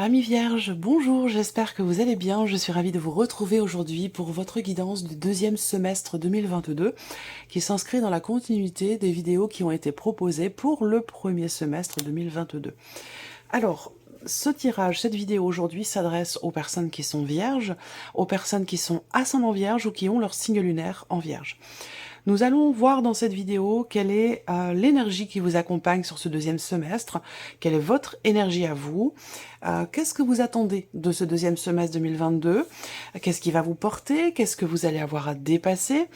Amis Vierge, bonjour, j'espère que vous allez bien. Je suis ravie de vous retrouver aujourd'hui pour votre guidance du deuxième semestre 2022 qui s'inscrit dans la continuité des vidéos qui ont été proposées pour le premier semestre 2022. Alors, ce tirage, cette vidéo aujourd'hui s'adresse aux personnes qui sont vierges, aux personnes qui sont ascendant vierge ou qui ont leur signe lunaire en vierge. Nous allons voir dans cette vidéo quelle est l'énergie qui vous accompagne sur ce deuxième semestre, quelle est votre énergie à vous, qu'est-ce que vous attendez de ce deuxième semestre 2022, qu'est-ce qui va vous porter, qu'est-ce que vous allez avoir à dépasser.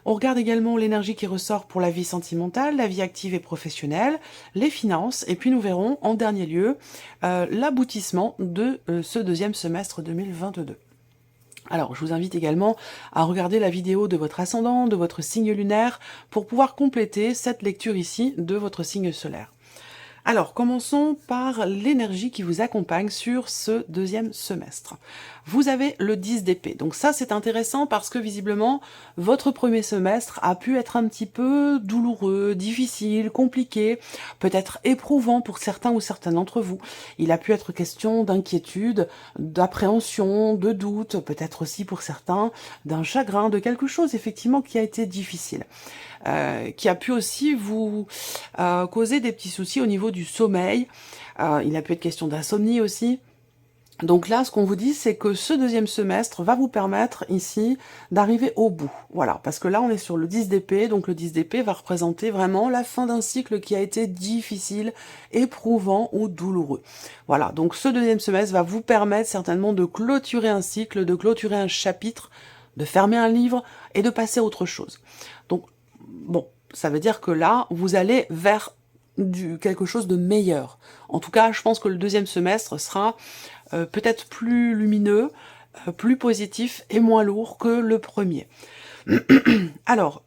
On regarde également l'énergie qui ressort pour la vie sentimentale, la vie active et professionnelle, les finances, et puis nous verrons en dernier lieu l'aboutissement de ce deuxième semestre 2022. Alors, je vous invite également à regarder la vidéo de votre ascendant, de votre signe lunaire, pour pouvoir compléter cette lecture ici de votre signe solaire. Alors, commençons par l'énergie qui vous accompagne sur ce deuxième semestre. Vous avez le 10 d'épée. Donc ça, c'est intéressant parce que visiblement, votre premier semestre a pu être un petit peu douloureux, difficile, compliqué, peut-être éprouvant pour certains ou certaines d'entre vous. Il a pu être question d'inquiétude, d'appréhension, de doute, peut-être aussi pour certains d'un chagrin, de quelque chose effectivement qui a été difficile. Qui a pu aussi vous causer des petits soucis au niveau du sommeil. Il a pu être question d'insomnie aussi. Donc là, ce qu'on vous dit, c'est que ce deuxième semestre va vous permettre ici d'arriver au bout. Voilà, parce que là, on est sur le 10 d'épée, donc le 10 d'épée va représenter vraiment la fin d'un cycle qui a été difficile, éprouvant ou douloureux. Voilà, donc ce deuxième semestre va vous permettre certainement de clôturer un cycle, de clôturer un chapitre, de fermer un livre et de passer à autre chose. Donc, bon, ça veut dire que là, vous allez vers quelque chose de meilleur. En tout cas, je pense que le deuxième semestre sera peut-être plus lumineux, plus positif et moins lourd que le premier. Alors,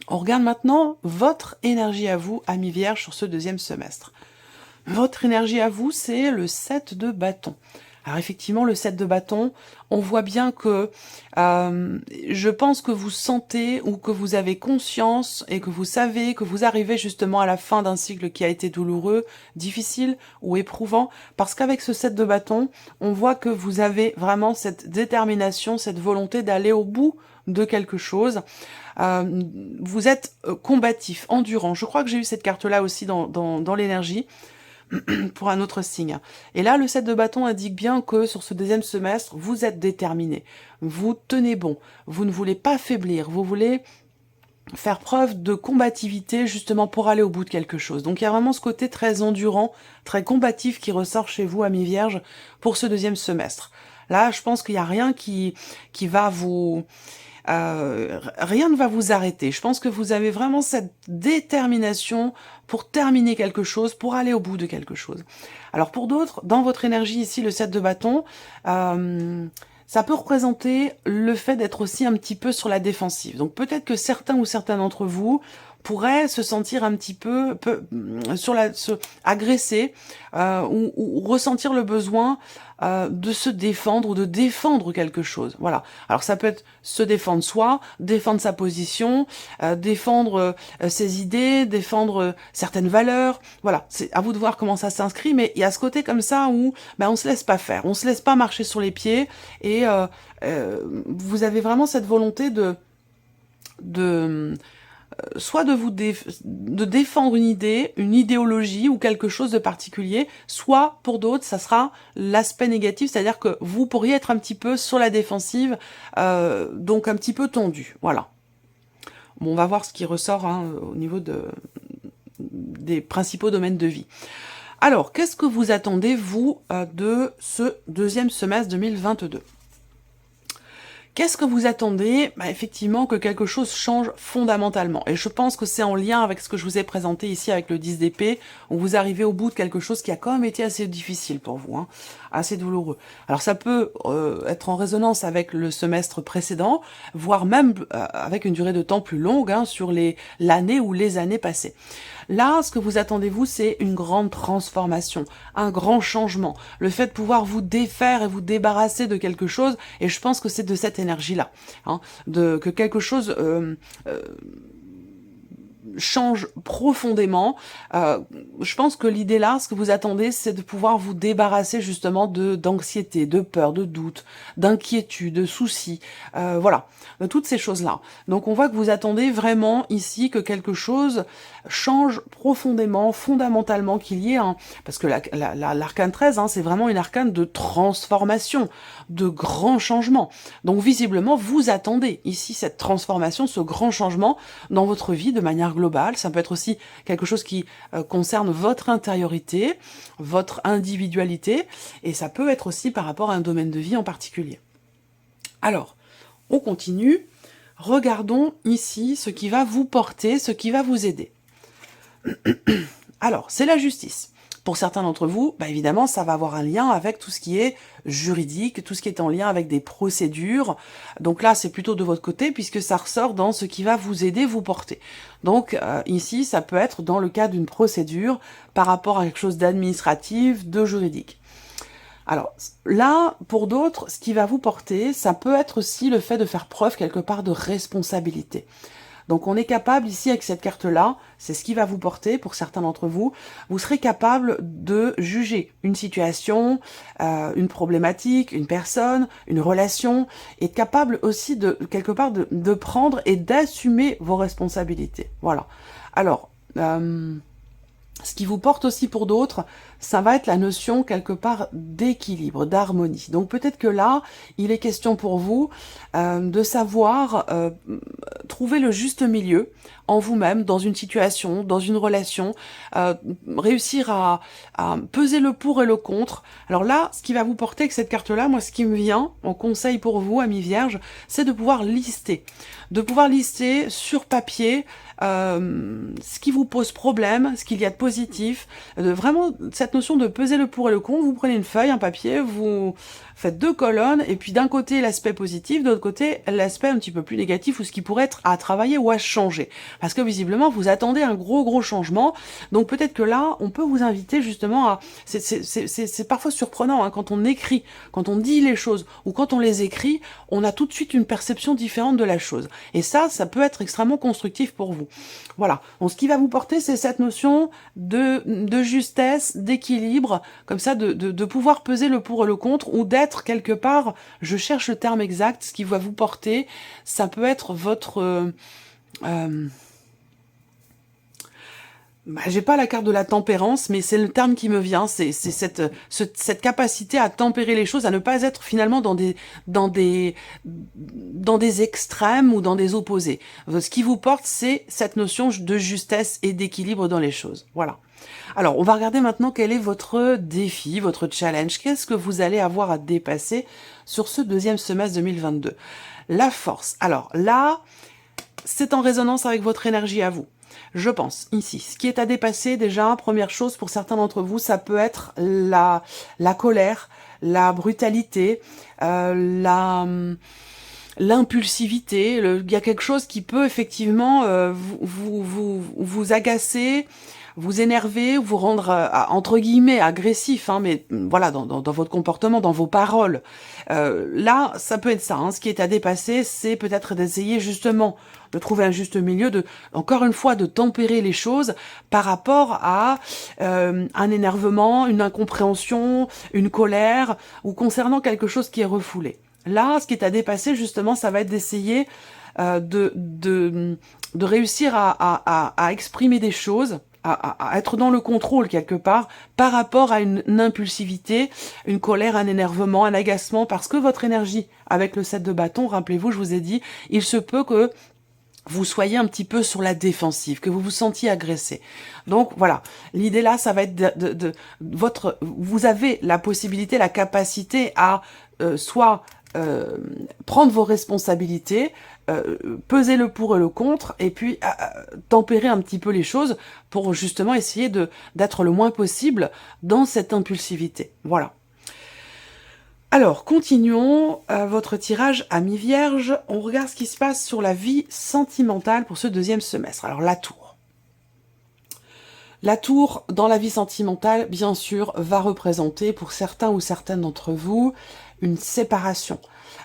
on regarde maintenant votre énergie à vous, amis vierges, sur ce deuxième semestre. Votre énergie à vous, c'est le 7 de bâton. Alors effectivement, le 7 de bâton, on voit bien que je pense que vous sentez ou que vous avez conscience et que vous savez que vous arrivez justement à la fin d'un cycle qui a été douloureux, difficile ou éprouvant, parce qu'avec ce 7 de bâton, on voit que vous avez vraiment cette détermination, cette volonté d'aller au bout de quelque chose. Vous êtes combatif, endurant. Je crois que j'ai eu cette carte-là aussi dans l'énergie. Pour un autre signe. Et là, le 7 de bâton indique bien que sur ce deuxième semestre, vous êtes déterminé, vous tenez bon, vous ne voulez pas faiblir, vous voulez faire preuve de combativité justement pour aller au bout de quelque chose. Donc il y a vraiment ce côté très endurant, très combatif qui ressort chez vous, amis vierges, pour ce deuxième semestre. Là, je pense qu'il n'y a rien qui va vous... rien ne va vous arrêter. Je pense que vous avez vraiment cette détermination pour terminer quelque chose, pour aller au bout de quelque chose. Alors pour d'autres, dans votre énergie ici, le 7 de bâton, ça peut représenter le fait d'être aussi un petit peu sur la défensive. Donc peut-être que certains ou certaines d'entre vous pourraient se sentir un petit peu agressés ou ressentir le besoin de se défendre ou de défendre quelque chose. Voilà. Alors ça peut être se défendre soi, défendre sa position, défendre ses idées, défendre certaines valeurs. Voilà, c'est à vous de voir comment ça s'inscrit, mais il y a ce côté comme ça où on se laisse pas faire, on se laisse pas marcher sur les pieds et vous avez vraiment cette volonté soit de défendre une idée, une idéologie ou quelque chose de particulier, soit pour d'autres, ça sera l'aspect négatif, c'est-à-dire que vous pourriez être un petit peu sur la défensive, donc un petit peu tendu, voilà. Bon, on va voir ce qui ressort au niveau des principaux domaines de vie. Alors, qu'est-ce que vous attendez, vous, de ce deuxième semestre 2022 ? Qu'est-ce que vous attendez ? Effectivement, que quelque chose change fondamentalement. Et je pense que c'est en lien avec ce que je vous ai présenté ici avec le 10 d'épée, où vous arrivez au bout de quelque chose qui a quand même été assez difficile pour vous, assez douloureux. Alors ça peut être en résonance avec le semestre précédent, voire même avec une durée de temps plus longue sur l'année ou les années passées. Là, ce que vous attendez, vous, c'est une grande transformation, un grand changement, le fait de pouvoir vous défaire et vous débarrasser de quelque chose, et je pense que c'est de cette énergie-là, que quelque chose change profondément. Je pense que l'idée là, ce que vous attendez, c'est de pouvoir vous débarrasser justement d'anxiété, de peur, de doute, d'inquiétude, de soucis, voilà, de toutes ces choses-là. Donc on voit que vous attendez vraiment ici que quelque chose change profondément, fondamentalement, qu'il y ait un... Parce que l'arcane 13, hein, c'est vraiment une arcane de transformation, de grands changements. Donc visiblement, vous attendez ici cette transformation, ce grand changement dans votre vie de manière globale. Ça peut être aussi quelque chose qui concerne votre intériorité, votre individualité, et ça peut être aussi par rapport à un domaine de vie en particulier. Alors, on continue. Regardons ici ce qui va vous porter, ce qui va vous aider. Alors, c'est la justice. Pour certains d'entre vous, bah évidemment, ça va avoir un lien avec tout ce qui est juridique, tout ce qui est en lien avec des procédures. Donc là, c'est plutôt de votre côté, puisque ça ressort dans ce qui va vous aider, vous porter. Donc ici, ça peut être dans le cas d'une procédure par rapport à quelque chose d'administratif, de juridique. Alors là, pour d'autres, ce qui va vous porter, ça peut être aussi le fait de faire preuve quelque part de responsabilité. Donc on est capable ici avec cette carte-là, c'est ce qui va vous porter pour certains d'entre vous, vous serez capable de juger une situation, une problématique, une personne, une relation, et capable aussi de quelque part de prendre et d'assumer vos responsabilités. Voilà. Alors, ce qui vous porte aussi pour d'autres, ça va être la notion quelque part d'équilibre, d'harmonie. Donc peut-être que là, il est question pour vous de savoir trouver le juste milieu en vous-même, dans une situation, dans une relation, réussir à peser le pour et le contre. Alors là, ce qui va vous porter avec cette carte-là, moi ce qui me vient en conseil pour vous, amis vierges, c'est de pouvoir lister sur papier ce qui vous pose problème, ce qu'il y a de positif, vraiment cette notion de peser le pour et le contre. Vous prenez une feuille, un papier, vous faites 2 colonnes, et puis d'un côté l'aspect positif, de l'autre côté l'aspect un petit peu plus négatif, ou ce qui pourrait être à travailler ou à changer. Parce que visiblement vous attendez un gros changement, donc peut-être que là on peut vous inviter justement à... C'est parfois surprenant hein, quand on écrit, quand on dit les choses, ou quand on les écrit, on a tout de suite une perception différente de la chose. Et ça peut être extrêmement constructif pour vous. Voilà, donc ce qui va vous porter, c'est cette notion de justesse, d'équilibre, comme ça, de pouvoir peser le pour et le contre, ou d'être quelque part, je cherche le terme exact, ce qui va vous porter, ça peut être votre... j'ai pas la carte de la tempérance, mais c'est le terme qui me vient, c'est cette capacité à tempérer les choses, à ne pas être finalement dans des extrêmes ou dans des opposés. Ce qui vous porte, c'est cette notion de justesse et d'équilibre dans les choses. Voilà. Alors, on va regarder maintenant quel est votre défi, votre challenge. Qu'est-ce que vous allez avoir à dépasser sur ce deuxième semestre 2022? La force. Alors là, c'est en résonance avec votre énergie à vous. Je pense, ici, ce qui est à dépasser, déjà, première chose, pour certains d'entre vous, ça peut être la colère, la brutalité, l'impulsivité. Il y a quelque chose qui peut effectivement vous agacer, vous énerver, vous rendre, entre guillemets, agressif, hein, mais voilà, dans votre comportement, dans vos paroles. Là, ça peut être ça. Hein. Ce qui est à dépasser, c'est peut-être d'essayer justement de trouver un juste milieu, encore une fois, de tempérer les choses par rapport à un énervement, une incompréhension, une colère, ou concernant quelque chose qui est refoulé. Là, ce qui est à dépasser, justement, ça va être d'essayer de réussir à exprimer des choses, à être dans le contrôle quelque part par rapport à une impulsivité, une colère, un énervement, un agacement, parce que votre énergie avec le 7 de bâton, rappelez-vous, je vous ai dit, il se peut que vous soyez un petit peu sur la défensive, que vous vous sentiez agressé. Donc voilà, l'idée là, ça va être vous avez la possibilité, la capacité à soit prendre vos responsabilités, peser le pour et le contre, et puis tempérer un petit peu les choses pour justement essayer d'être le moins possible dans cette impulsivité. Voilà. Alors, continuons votre tirage amis vierges. On regarde ce qui se passe sur la vie sentimentale pour ce deuxième semestre. Alors, la tour. La tour, dans la vie sentimentale, bien sûr, va représenter pour certains ou certaines d'entre vous une séparation.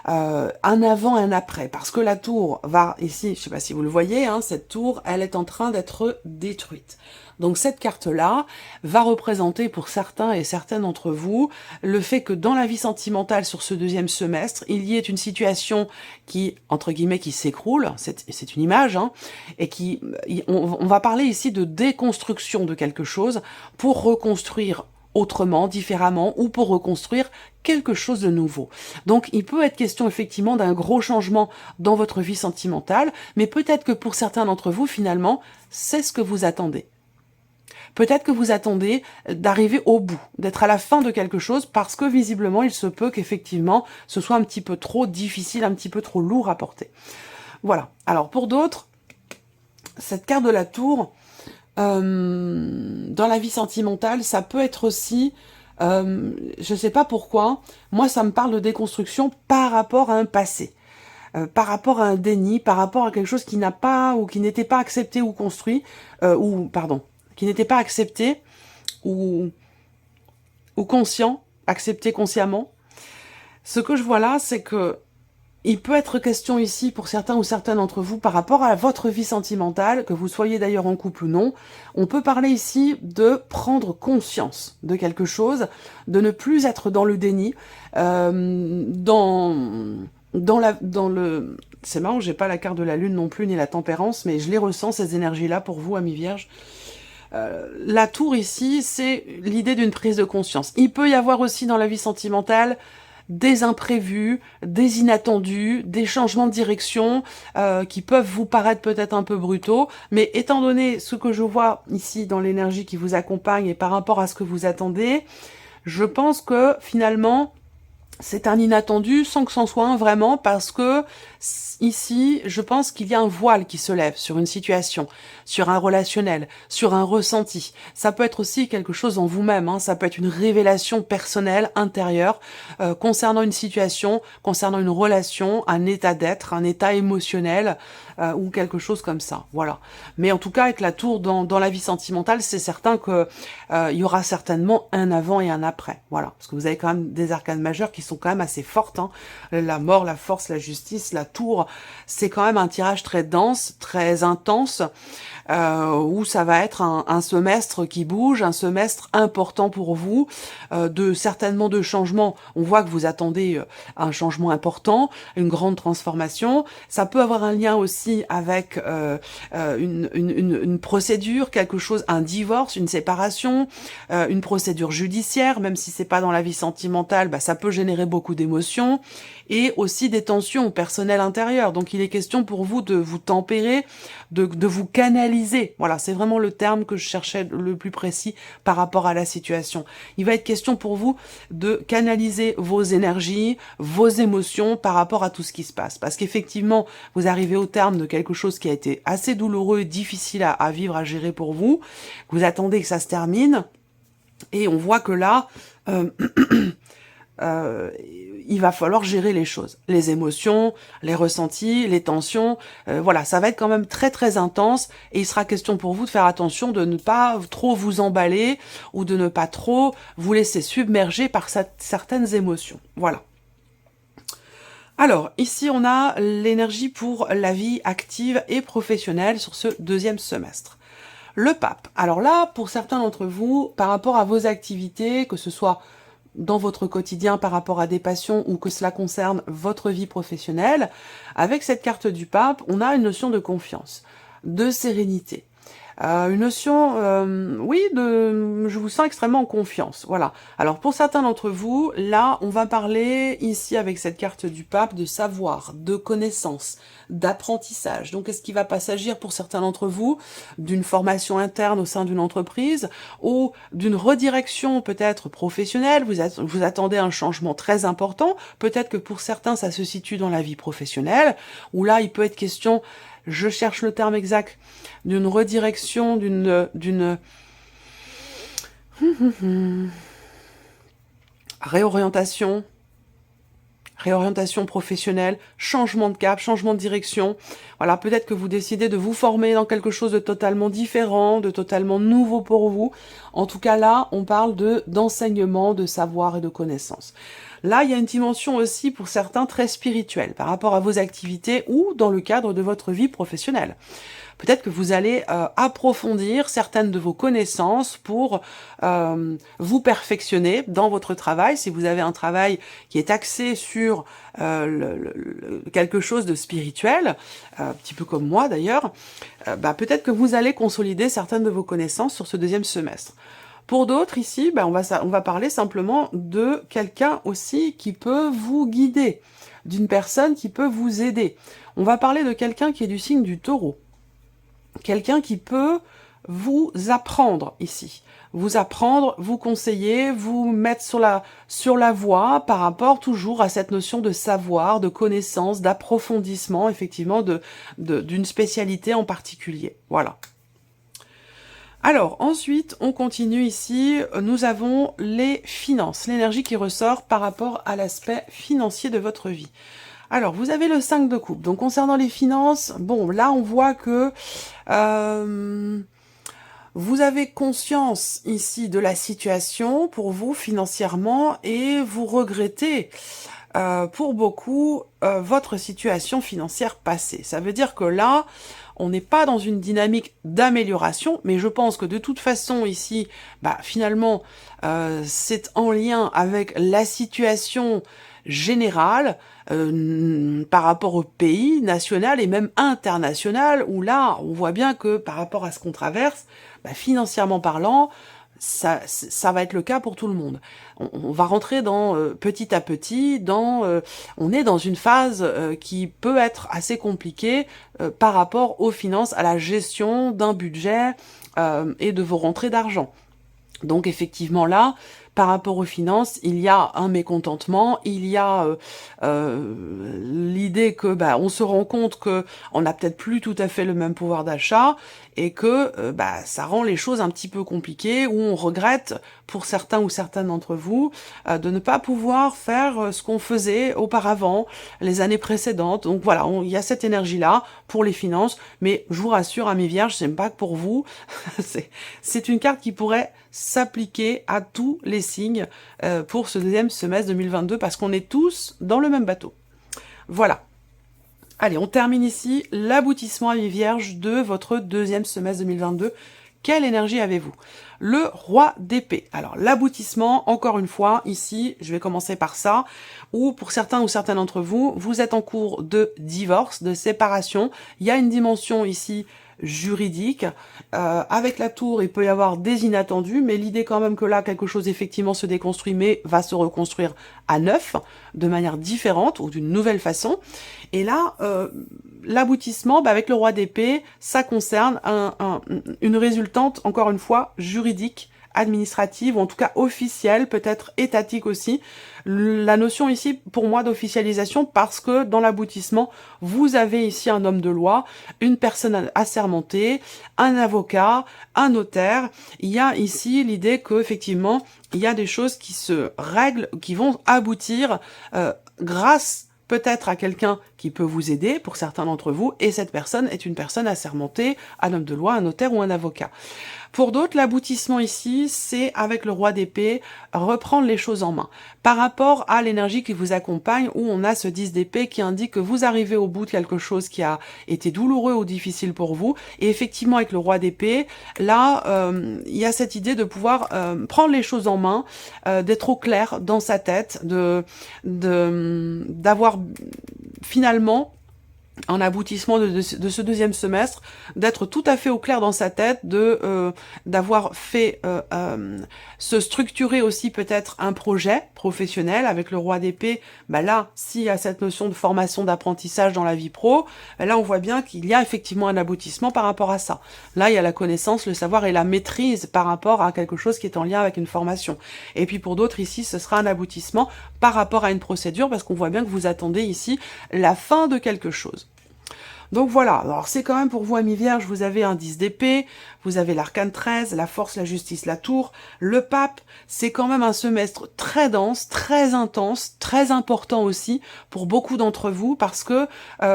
un avant, un après, parce que la tour va, ici, je sais pas si vous le voyez, hein, cette tour, elle est en train d'être détruite. Donc cette carte-là va représenter pour certains et certaines d'entre vous le fait que dans la vie sentimentale sur ce deuxième semestre, il y ait une situation qui, entre guillemets, qui s'écroule, c'est une image, hein, et qui, on va parler ici de déconstruction de quelque chose pour reconstruire autrement, différemment, ou pour reconstruire quelque chose de nouveau. Donc il peut être question effectivement d'un gros changement dans votre vie sentimentale, mais peut-être que pour certains d'entre vous, finalement, c'est ce que vous attendez. Peut-être que vous attendez d'arriver au bout, d'être à la fin de quelque chose, parce que visiblement, il se peut qu'effectivement, ce soit un petit peu trop difficile, un petit peu trop lourd à porter. Voilà. Alors pour d'autres, cette carte de la tour, dans la vie sentimentale, ça peut être aussi, je ne sais pas pourquoi, moi ça me parle de déconstruction par rapport à un passé, par rapport à un déni, par rapport à quelque chose qui n'a pas, ou qui n'était pas accepté ou construit, qui n'était pas accepté ou conscient, accepté consciemment. Ce que je vois là, c'est que il peut être question ici, pour certains ou certaines d'entre vous, par rapport à votre vie sentimentale, que vous soyez d'ailleurs en couple ou non, on peut parler ici de prendre conscience de quelque chose, de ne plus être dans le déni, c'est marrant, j'ai pas la carte de la lune non plus, ni la tempérance, mais je les ressens, ces énergies-là, pour vous, amis vierges. La tour ici, c'est l'idée d'une prise de conscience. Il peut y avoir aussi dans la vie sentimentale des imprévus, des inattendus, des changements de direction qui peuvent vous paraître peut-être un peu brutaux, mais étant donné ce que je vois ici dans l'énergie qui vous accompagne et par rapport à ce que vous attendez, je pense que finalement, c'est un inattendu sans que c'en soit un vraiment, parce que ici, je pense qu'il y a un voile qui se lève sur une situation, sur un relationnel, sur un ressenti. Ça peut être aussi quelque chose en vous-même, hein, ça peut être une révélation personnelle, intérieure, concernant une situation, concernant une relation, un état d'être, un état émotionnel, ou quelque chose comme ça, voilà. Mais en tout cas, avec la tour dans la vie sentimentale, c'est certain que il y aura certainement un avant et un après, voilà. Parce que vous avez quand même des arcanes majeures qui sont quand même assez fortes, hein. La mort, la force, la justice, la tour, c'est quand même un tirage très dense, très intense, où ça va être un semestre qui bouge, un semestre important pour vous, certainement de changements. On voit que vous attendez un changement important, une grande transformation. Ça peut avoir un lien aussi avec une procédure, quelque chose, un divorce, une séparation, une procédure judiciaire, même si c'est pas dans la vie sentimentale, bah, ça peut générer beaucoup d'émotions, et aussi des tensions personnelles intérieures. Donc il est question pour vous de vous tempérer, de vous canaliser. Voilà, c'est vraiment le terme que je cherchais le plus précis par rapport à la situation. Il va être question pour vous de canaliser vos énergies, vos émotions par rapport à tout ce qui se passe. Parce qu'effectivement, vous arrivez au terme de quelque chose qui a été assez douloureux et difficile à vivre, à gérer pour vous. Vous attendez que ça se termine. Et on voit que là, il va falloir gérer les choses, les émotions, les ressentis, les tensions, voilà, ça va être quand même très très intense, et il sera question pour vous de faire attention de ne pas trop vous emballer, ou de ne pas trop vous laisser submerger par certaines émotions, voilà. Alors, ici on a l'énergie pour la vie active et professionnelle sur ce deuxième semestre. Le pape, alors là, pour certains d'entre vous, par rapport à vos activités, que ce soit dans votre quotidien par rapport à des passions ou que cela concerne votre vie professionnelle, avec cette carte du pape, on a une notion de confiance, de sérénité. Une notion, oui, je vous sens extrêmement en confiance, voilà. Alors pour certains d'entre vous, là, on va parler ici avec cette carte du pape de savoir, de connaissance, d'apprentissage. Donc est-ce qu'il va pas s'agir pour certains d'entre vous d'une formation interne au sein d'une entreprise, ou d'une redirection peut-être professionnelle, vous attendez un changement très important, peut-être que pour certains ça se situe dans la vie professionnelle, où là il peut être question, je cherche le terme exact, d'une redirection, d'une réorientation, réorientation professionnelle, changement de cap, changement de direction. Voilà, peut-être que vous décidez de vous former dans quelque chose de totalement différent, de totalement nouveau pour vous. En tout cas, là, on parle d'enseignement, de savoir et de connaissances. Là, il y a une dimension aussi pour certains très spirituelle par rapport à vos activités ou dans le cadre de votre vie professionnelle. Peut-être que vous allez approfondir certaines de vos connaissances pour vous perfectionner dans votre travail. Si vous avez un travail qui est axé sur quelque chose de spirituel, un petit peu comme moi d'ailleurs, peut-être que vous allez consolider certaines de vos connaissances sur ce deuxième semestre. Pour d'autres, ici, on va parler simplement de quelqu'un aussi qui peut vous guider, d'une personne qui peut vous aider. On va parler de quelqu'un qui est du signe du Taureau. Quelqu'un qui peut vous apprendre ici. Vous apprendre, vous conseiller, vous mettre sur la voie par rapport toujours à cette notion de savoir, de connaissance, d'approfondissement, effectivement, d'une spécialité en particulier. Voilà. Alors, ensuite, on continue ici. Nous avons les finances, l'énergie qui ressort par rapport à l'aspect financier de votre vie. Alors, vous avez le 5 de coupe. Donc, concernant les finances, bon, là, on voit que vous avez conscience ici de la situation pour vous financièrement et vous regrettez pour beaucoup votre situation financière passée. Ça veut dire que là, on n'est pas dans une dynamique d'amélioration, mais je pense que de toute façon ici, finalement, c'est en lien avec la situation générale par rapport au pays national et même international, où là, on voit bien que par rapport à ce qu'on traverse, financièrement parlant, ça va être le cas pour tout le monde. On va rentrer dans petit à petit, on est dans une phase qui peut être assez compliquée par rapport aux finances, à la gestion d'un budget et de vos rentrées d'argent. Donc effectivement là, par rapport aux finances, il y a un mécontentement, il y a l'idée que on se rend compte que on n'a peut-être plus tout à fait le même pouvoir d'achat et que ça rend les choses un petit peu compliquées, où on regrette pour certains ou certaines d'entre vous de ne pas pouvoir faire ce qu'on faisait auparavant, les années précédentes. Donc voilà, il y a cette énergie-là pour les finances, mais je vous rassure, amis vierges, c'est pas que pour vous, c'est une carte qui pourrait s'appliquer à tous les signes pour ce deuxième semestre 2022, parce qu'on est tous dans le même bateau. Voilà. Allez, on termine ici l'aboutissement, amis vierges, de votre deuxième semestre 2022. Quelle énergie avez-vous? Le roi d'épée. Alors, l'aboutissement, encore une fois, ici, je vais commencer par ça, où pour certains ou certaines d'entre vous, vous êtes en cours de divorce, de séparation. Il y a une dimension ici juridique. Avec la tour, il peut y avoir des inattendus, mais l'idée quand même que là, quelque chose effectivement se déconstruit, mais va se reconstruire à neuf, de manière différente ou d'une nouvelle façon. Et là, l'aboutissement, avec le roi d'épée, ça concerne une résultante, encore une fois, juridique, administrative, ou en tout cas officielle, peut-être étatique aussi. La notion ici, pour moi, d'officialisation, parce que dans l'aboutissement, vous avez ici un homme de loi, une personne assermentée, un avocat, un notaire. Il y a ici l'idée que effectivement, il y a des choses qui se règlent, qui vont aboutir grâce peut-être à quelqu'un qui peut vous aider, pour certains d'entre vous, et cette personne est une personne assermentée, un homme de loi, un notaire ou un avocat. Pour d'autres, l'aboutissement ici, c'est avec le roi d'épée, reprendre les choses en main. Par rapport à l'énergie qui vous accompagne, où on a ce 10 d'épée qui indique que vous arrivez au bout de quelque chose qui a été douloureux ou difficile pour vous. Et effectivement, avec le roi d'épée, là, il y a cette idée de pouvoir prendre les choses en main, d'être au clair dans sa tête, d'avoir finalement un aboutissement de ce deuxième semestre, d'être tout à fait au clair dans sa tête, d'avoir fait se structurer aussi peut-être un projet professionnel avec le roi d'épée. Là, s'il y a cette notion de formation, d'apprentissage dans la vie pro, là on voit bien qu'il y a effectivement un aboutissement par rapport à ça. Là, il y a la connaissance, le savoir et la maîtrise par rapport à quelque chose qui est en lien avec une formation. Et puis pour d'autres ici, ce sera un aboutissement par rapport à une procédure, parce qu'on voit bien que vous attendez ici la fin de quelque chose. Donc voilà, alors c'est quand même pour vous, amis vierges, vous avez un 10 d'épée, vous avez l'arcane 13, la force, la justice, la tour, le pape. C'est quand même un semestre très dense, très intense, très important aussi pour beaucoup d'entre vous parce que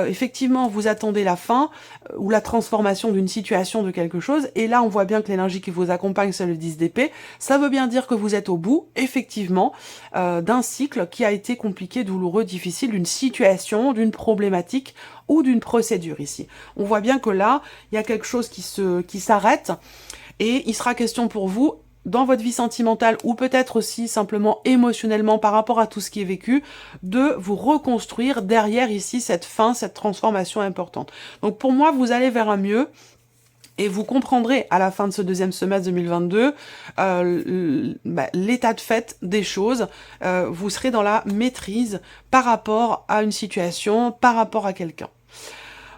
effectivement vous attendez la fin ou la transformation d'une situation, de quelque chose, et là on voit bien que l'énergie qui vous accompagne c'est le 10 d'épée. Ça veut bien dire que vous êtes au bout, effectivement, d'un cycle qui a été compliqué, douloureux, difficile, d'une situation, d'une problématique ou d'une procédure ici. On voit bien que là, il y a quelque chose qui s'arrête et il sera question pour vous, dans votre vie sentimentale ou peut-être aussi simplement émotionnellement par rapport à tout ce qui est vécu, de vous reconstruire derrière ici cette fin, cette transformation importante. Donc pour moi, vous allez vers un mieux. Et vous comprendrez à la fin de ce deuxième semestre 2022 l'état de fait des choses. Vous serez dans la maîtrise par rapport à une situation, par rapport à quelqu'un.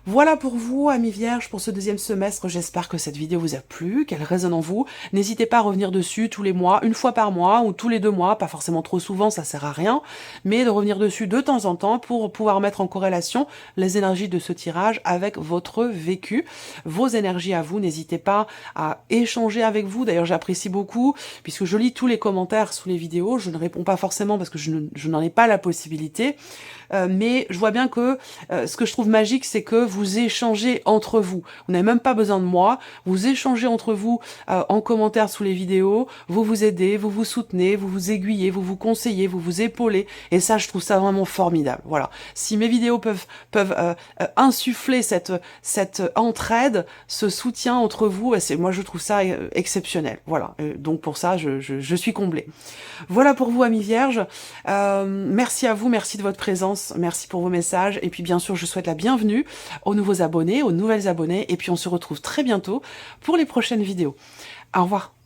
Voilà pour vous, amis vierges, pour ce deuxième semestre. J'espère que cette vidéo vous a plu, qu'elle résonne en vous. N'hésitez pas à revenir dessus tous les mois, une fois par mois ou tous les 2 mois, pas forcément trop souvent, ça sert à rien, mais de revenir dessus de temps en temps pour pouvoir mettre en corrélation les énergies de ce tirage avec votre vécu, vos énergies à vous. N'hésitez pas à échanger avec vous. D'ailleurs, j'apprécie beaucoup, puisque je lis tous les commentaires sous les vidéos. Je ne réponds pas forcément parce que je n'en ai pas la possibilité. Mais je vois bien que ce que je trouve magique, c'est que vous échangez entre vous. Vous n'avez même pas besoin de moi. Vous échangez entre vous en commentaire sous les vidéos. Vous vous aidez, vous vous soutenez, vous vous aiguillez, vous vous conseillez, vous vous épaulez. Et ça, je trouve ça vraiment formidable. Voilà. Si mes vidéos peuvent insuffler cette entraide, ce soutien entre vous, moi je trouve ça exceptionnel. Voilà. Donc pour ça, je suis comblée. Voilà pour vous, amis vierges. Merci à vous, merci de votre présence. Merci pour vos messages. Et puis bien sûr, je souhaite la bienvenue aux nouveaux abonnés, aux nouvelles abonnées. Et puis on se retrouve très bientôt pour les prochaines vidéos. Au revoir.